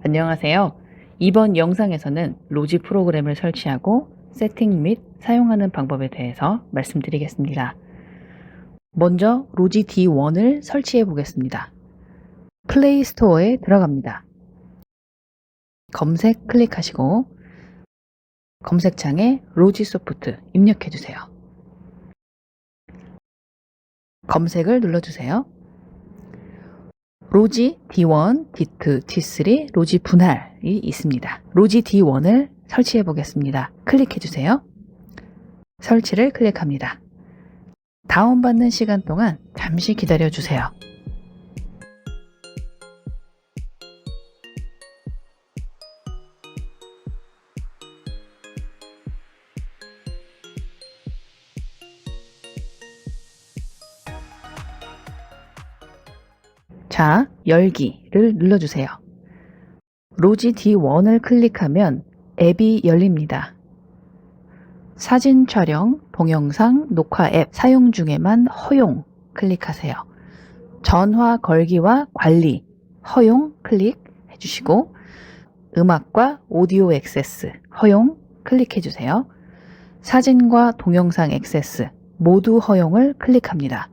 안녕하세요. 이번 영상에서는 로지 프로그램을 설치하고 세팅 및 사용하는 방법에 대해서 말씀드리겠습니다. 먼저 로지 D1을 설치해 보겠습니다. 플레이 스토어에 들어갑니다. 검색 클릭하시고 검색창에 로지 소프트 입력해 주세요. 검색을 눌러주세요. 로지 D1, D2, D3 로지 분할이 있습니다. 로지 D1을 설치해 보겠습니다. 클릭해 주세요. 설치를 클릭합니다. 다운받는 시간 동안 잠시 기다려 주세요. 자, 열기를 눌러주세요. 로지 D1을 클릭하면 앱이 열립니다. 사진 촬영, 동영상, 녹화 앱 사용 중에만 허용 클릭하세요. 전화 걸기와 관리 허용 클릭해 주시고 음악과 오디오 액세스 허용 클릭해 주세요. 사진과 동영상 액세스 모두 허용을 클릭합니다.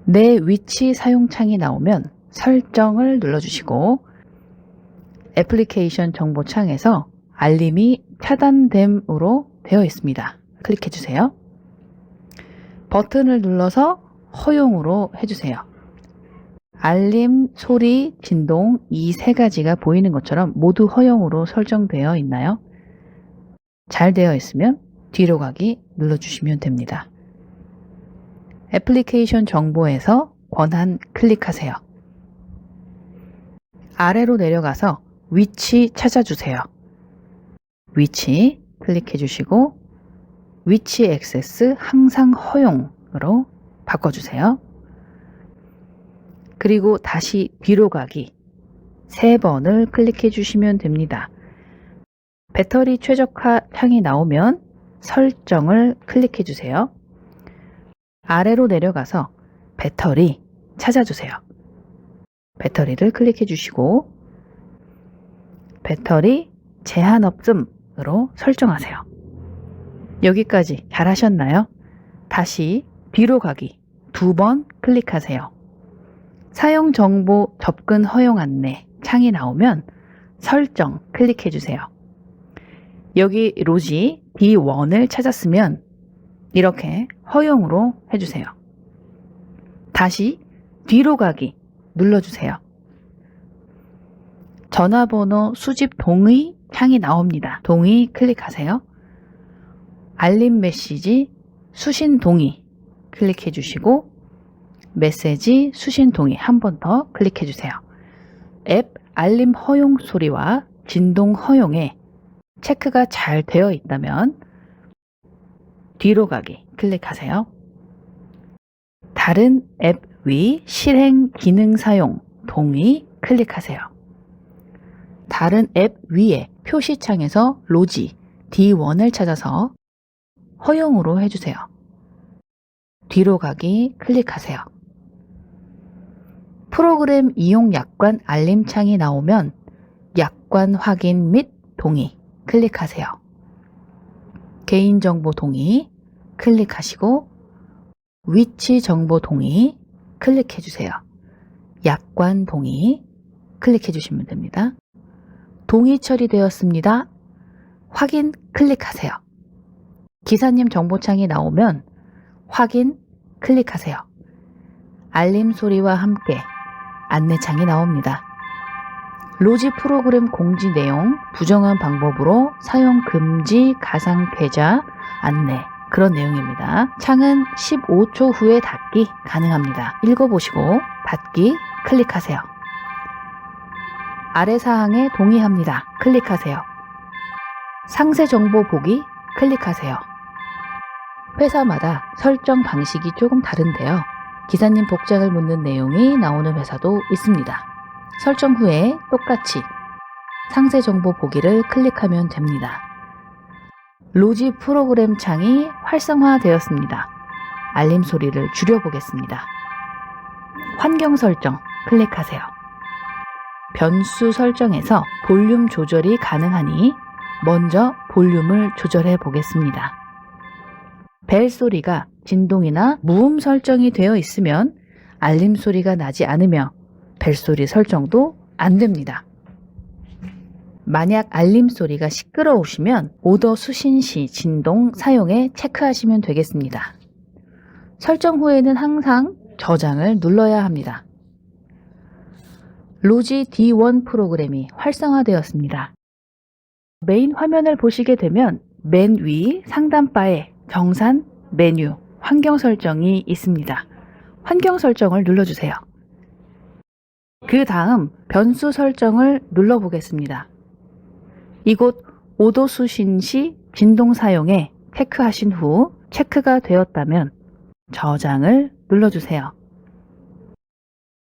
내 위치 사용 창이 나오면 설정을 눌러주시고 애플리케이션 정보 창에서 알림이 차단됨으로 되어 있습니다. 클릭해 주세요. 버튼을 눌러서 허용으로 해주세요. 알림, 소리, 진동 이 세 가지가 보이는 것처럼 모두 허용으로 설정되어 있나요? 잘 되어 있으면 뒤로 가기 눌러주시면 됩니다. 애플리케이션 정보에서 권한 클릭하세요. 아래로 내려가서 위치 찾아주세요. 위치 클릭해 주시고 위치 액세스 항상 허용으로 바꿔주세요. 그리고 다시 뒤로 가기 3번을 클릭해 주시면 됩니다. 배터리 최적화 창이 나오면 설정을 클릭해 주세요. 아래로 내려가서 배터리 찾아주세요. 배터리를 클릭해 주시고 배터리 제한 없음으로 설정하세요. 여기까지 잘 하셨나요? 다시 뒤로 가기 2번 클릭하세요. 사용 정보 접근 허용 안내 창이 나오면 설정 클릭해 주세요. 여기 로지 D1을 찾았으면 이렇게 허용으로 해주세요. 다시 뒤로 가기 눌러주세요. 전화번호 수집 동의 창이 나옵니다. 동의 클릭하세요. 알림 메시지 수신 동의 클릭해 주시고 메시지 수신 동의 한 번 더 클릭해 주세요. 앱 알림 허용 소리와 진동 허용에 체크가 잘 되어 있다면 뒤로 가기 클릭하세요. 다른 앱 위 실행 기능 사용 동의 클릭하세요. 다른 앱 위에 표시창에서 로지 D1을 찾아서 허용으로 해주세요. 뒤로 가기 클릭하세요. 프로그램 이용 약관 알림창이 나오면 약관 확인 및 동의 클릭하세요. 개인정보 동의 클릭하시고 위치 정보 동의 클릭해 주세요. 약관 동의 클릭해 주시면 됩니다. 동의 처리되었습니다. 확인 클릭하세요. 기사님 정보창이 나오면 확인 클릭하세요. 알림 소리와 함께 안내창이 나옵니다. 로지 프로그램 공지 내용 부정한 방법으로 사용 금지 가상 계좌 안내 그런 내용입니다. 창은 15초 후에 닫기 가능합니다. 읽어보시고 닫기 클릭하세요. 아래 사항에 동의합니다. 클릭하세요. 상세 정보 보기 클릭하세요. 회사마다 설정 방식이 조금 다른데요. 기사님 복장을 묻는 내용이 나오는 회사도 있습니다. 설정 후에 똑같이 상세 정보 보기를 클릭하면 됩니다. 로지 프로그램 창이 활성화되었습니다. 알림 소리를 줄여보겠습니다. 환경 설정 클릭하세요. 변수 설정에서 볼륨 조절이 가능하니 먼저 볼륨을 조절해 보겠습니다. 벨 소리가 진동이나 무음 설정이 되어 있으면 알림 소리가 나지 않으며 벨 소리 설정도 안 됩니다. 만약 알림 소리가 시끄러우시면 오더 수신 시 진동 사용에 체크하시면 되겠습니다. 설정 후에는 항상 저장을 눌러야 합니다. 로지 D1 프로그램이 활성화되었습니다. 메인 화면을 보시게 되면 맨 위 상단바에 정산, 메뉴, 환경 설정이 있습니다. 환경 설정을 눌러주세요. 그 다음 변수 설정을 눌러보겠습니다. 이곳 오더 수신 시 진동 사용에 체크하신 후 체크가 되었다면 저장을 눌러주세요.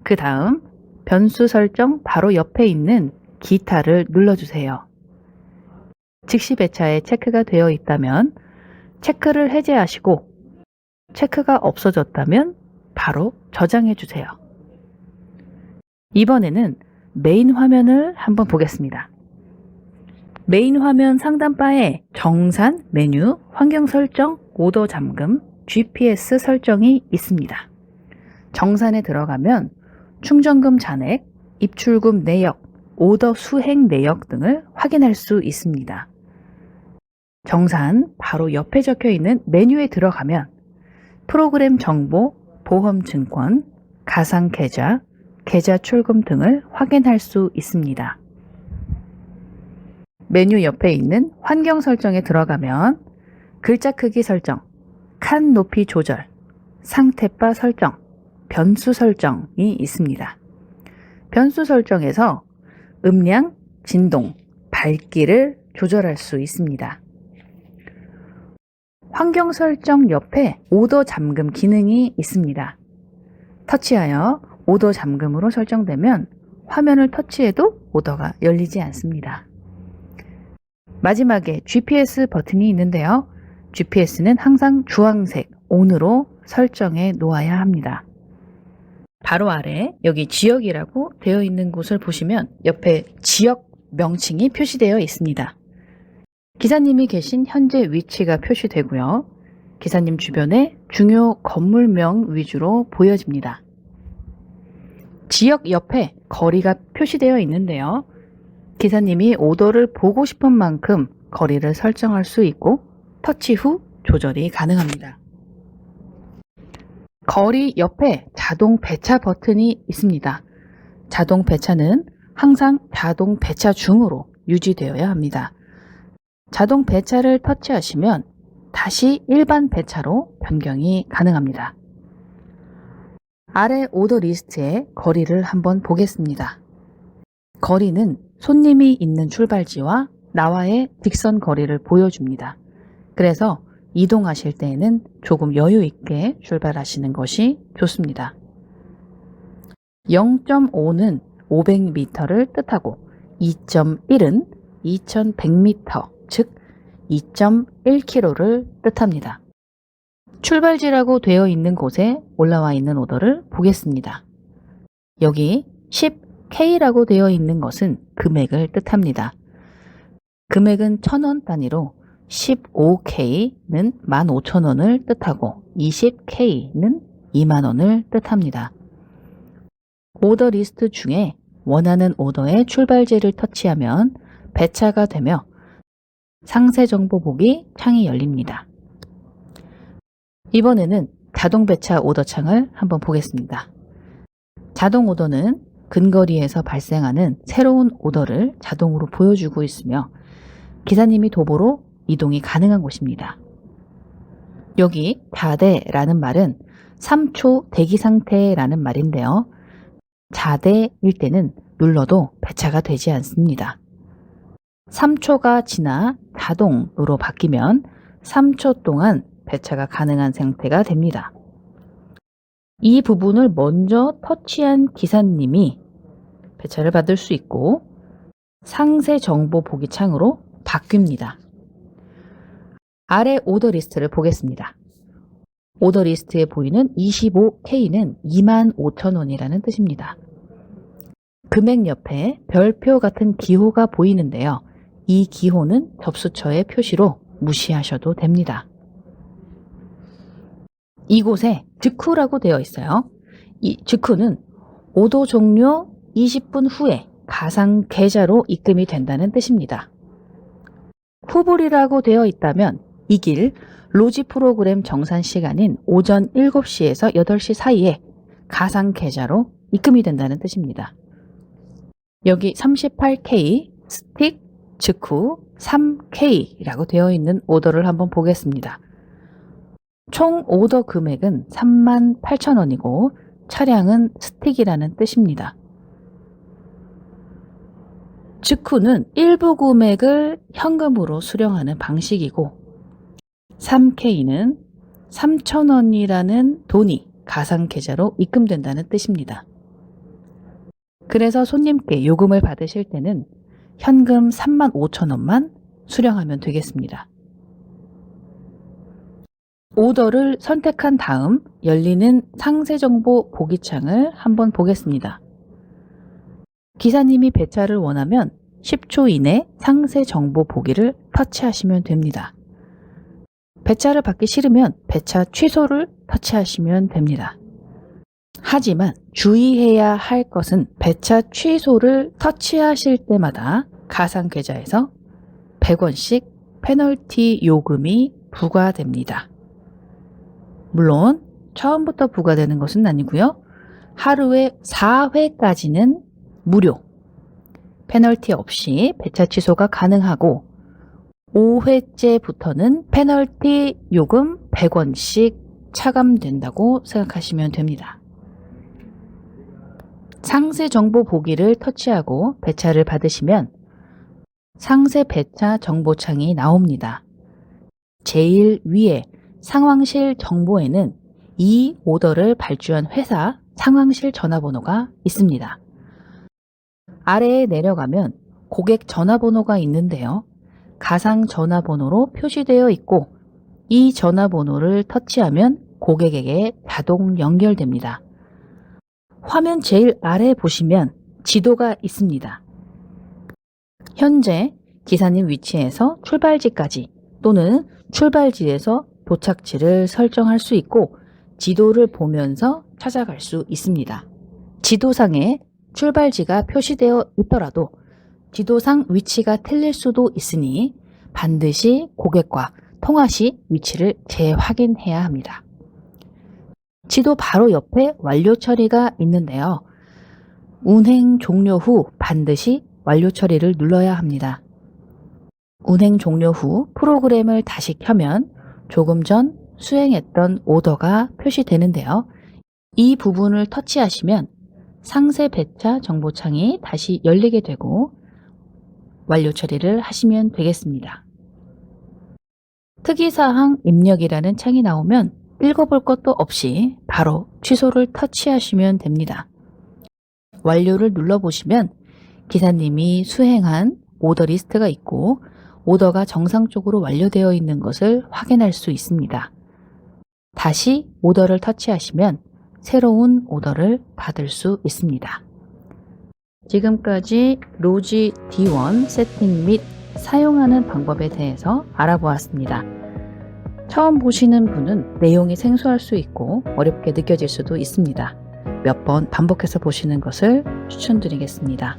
그 다음 변수 설정 바로 옆에 있는 기타를 눌러주세요. 즉시 배차에 체크가 되어 있다면 체크를 해제하시고 체크가 없어졌다면 바로 저장해 주세요. 이번에는 메인 화면을 한번 보겠습니다. 메인 화면 상단바에 정산, 메뉴, 환경 설정, 오더 잠금, GPS 설정이 있습니다. 정산에 들어가면 충전금 잔액, 입출금 내역, 오더 수행 내역 등을 확인할 수 있습니다. 정산 바로 옆에 적혀 있는 메뉴에 들어가면 프로그램 정보, 보험 증권, 가상 계좌, 계좌 출금 등을 확인할 수 있습니다. 메뉴 옆에 있는 환경 설정에 들어가면 글자 크기 설정, 칸 높이 조절, 상태바 설정, 변수 설정이 있습니다. 변수 설정에서 음량, 진동, 밝기를 조절할 수 있습니다. 환경 설정 옆에 오더 잠금 기능이 있습니다. 터치하여 오더 잠금으로 설정되면 화면을 터치해도 오더가 열리지 않습니다. 마지막에 GPS 버튼이 있는데요. GPS는 항상 주황색 ON으로 설정해 놓아야 합니다. 바로 아래 여기 지역이라고 되어 있는 곳을 보시면 옆에 지역 명칭이 표시되어 있습니다. 기사님이 계신 현재 위치가 표시되고요. 기사님 주변에 중요 건물명 위주로 보여집니다. 지역 옆에 거리가 표시되어 있는데요. 기사님이 오더를 보고 싶은 만큼 거리를 설정할 수 있고 터치 후 조절이 가능합니다. 거리 옆에 자동 배차 버튼이 있습니다. 자동 배차는 항상 자동 배차 중으로 유지되어야 합니다. 자동 배차를 터치하시면 다시 일반 배차로 변경이 가능합니다. 아래 오더 리스트의 거리를 한번 보겠습니다. 거리는 손님이 있는 출발지와 나와의 직선 거리를 보여줍니다. 그래서 이동하실 때에는 조금 여유 있게 출발하시는 것이 좋습니다. 0.5는 500m를 뜻하고 2.1은 2100m, 즉 2.1km를 뜻합니다. 출발지라고 되어 있는 곳에 올라와 있는 오더를 보겠습니다. 여기 10K라고 되어 있는 것은 금액을 뜻합니다. 금액은 1000원 단위로 15K는 15,000원을 뜻하고 20K는 20,000원을 뜻합니다. 오더 리스트 중에 원하는 오더의 출발지를 터치하면 배차가 되며 상세 정보 보기 창이 열립니다. 이번에는 자동 배차 오더 창을 한번 보겠습니다. 자동 오더는 근거리에서 발생하는 새로운 오더를 자동으로 보여주고 있으며 기사님이 도보로 이동이 가능한 곳입니다. 여기 자대라는 말은 3초 대기 상태라는 말인데요. 자대일 때는 눌러도 배차가 되지 않습니다. 3초가 지나 자동으로 바뀌면 3초 동안 배차가 가능한 상태가 됩니다. 이 부분을 먼저 터치한 기사님이 배차를 받을 수 있고 상세 정보 보기 창으로 바뀝니다. 아래 오더 리스트를 보겠습니다. 오더 리스트에 보이는 25K는 25,000원이라는 뜻입니다. 금액 옆에 별표 같은 기호가 보이는데요. 이 기호는 접수처의 표시로 무시하셔도 됩니다. 이곳에 즉후라고 되어 있어요. 이 즉후는 오도 종료 20분 후에 가상 계좌로 입금이 된다는 뜻입니다. 후불이라고 되어 있다면 이 길 로지 프로그램 정산 시간인 오전 7시에서 8시 사이에 가상 계좌로 입금이 된다는 뜻입니다. 여기 38K 스틱 즉후 3K라고 되어 있는 오더를 한번 보겠습니다. 총 오더 금액은 38,000원이고 차량은 스틱이라는 뜻입니다. 즉후는 일부 금액을 현금으로 수령하는 방식이고 3K는 3,000원이라는 돈이 가상 계좌로 입금된다는 뜻입니다. 그래서 손님께 요금을 받으실 때는 현금 35,000원만 수령하면 되겠습니다. 오더를 선택한 다음 열리는 상세정보 보기창을 한번 보겠습니다. 기사님이 배차를 원하면 10초 이내 상세정보 보기를 터치하시면 됩니다. 배차를 받기 싫으면 배차 취소를 터치하시면 됩니다. 하지만 주의해야 할 것은 배차 취소를 터치하실 때마다 가상 계좌에서 100원씩 페널티 요금이 부과됩니다. 물론 처음부터 부과되는 것은 아니고요. 하루에 4회까지는 무료, 페널티 없이 배차 취소가 가능하고 5회째부터는 페널티 요금 100원씩 차감된다고 생각하시면 됩니다. 상세 정보 보기를 터치하고 배차를 받으시면 상세 배차 정보창이 나옵니다. 제일 위에 상황실 정보에는 이 오더를 발주한 회사 상황실 전화번호가 있습니다. 아래에 내려가면 고객 전화번호가 있는데요. 가상 전화번호로 표시되어 있고 이 전화번호를 터치하면 고객에게 자동 연결됩니다. 화면 제일 아래에 보시면 지도가 있습니다. 현재 기사님 위치에서 출발지까지 또는 출발지에서 도착지를 설정할 수 있고 지도를 보면서 찾아갈 수 있습니다. 지도상에 출발지가 표시되어 있더라도 지도상 위치가 틀릴 수도 있으니 반드시 고객과 통화 시 위치를 재확인해야 합니다. 지도 바로 옆에 완료 처리가 있는데요. 운행 종료 후 반드시 완료 처리를 눌러야 합니다. 운행 종료 후 프로그램을 다시 켜면 조금 전 수행했던 오더가 표시되는데요. 이 부분을 터치하시면 상세 배차 정보창이 다시 열리게 되고 완료 처리를 하시면 되겠습니다. 특이사항 입력이라는 창이 나오면 읽어볼 것도 없이 바로 취소를 터치하시면 됩니다. 완료를 눌러보시면 기사님이 수행한 오더 리스트가 있고 오더가 정상적으로 완료되어 있는 것을 확인할 수 있습니다. 다시 오더를 터치하시면 새로운 오더를 받을 수 있습니다. 지금까지 로지 D1 세팅 및 사용하는 방법에 대해서 알아보았습니다. 처음 보시는 분은 내용이 생소할 수 있고 어렵게 느껴질 수도 있습니다. 몇 번 반복해서 보시는 것을 추천드리겠습니다.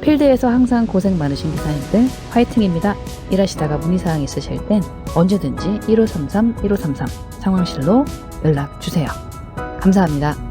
필드에서 항상 고생 많으신 기사님들 화이팅입니다. 일하시다가 문의사항 있으실 땐 언제든지 1533-1533 상황실로 연락 주세요. 감사합니다.